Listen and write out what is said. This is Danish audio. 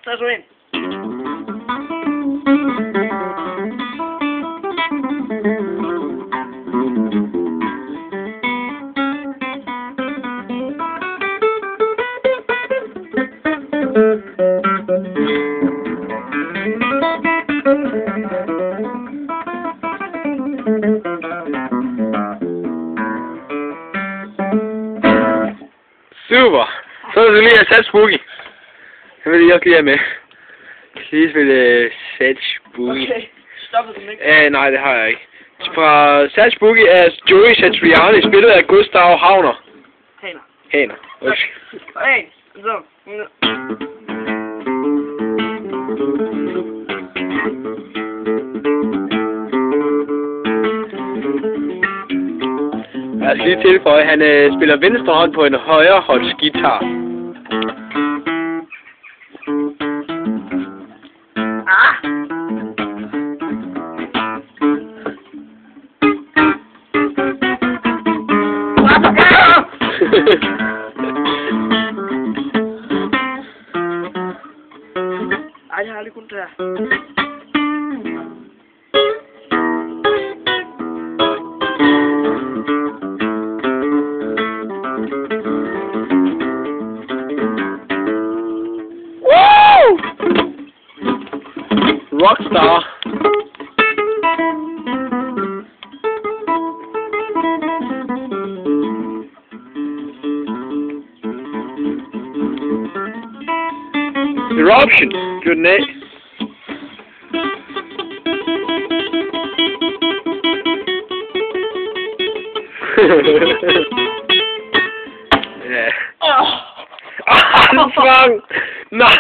tag så ind. Super. Så vil du lige have sat Spooky. Så vil jeg også lige have med. Lige spille Sat Spooky. Okay, stoppede den ikke? Nej, det har jeg ikke. Fra Sat Spooky er Joey Satriani, spillet af Gustav Havner. Haner. Hey, så. Jeg skal lige tilføje, at han spiller venstre hånd på en højre hånds guitar. Ej, det har aldrig kunnet det her. Woo! Rockstar. Eruption. Good night. Yeah. Oh. Han sprang! Nej!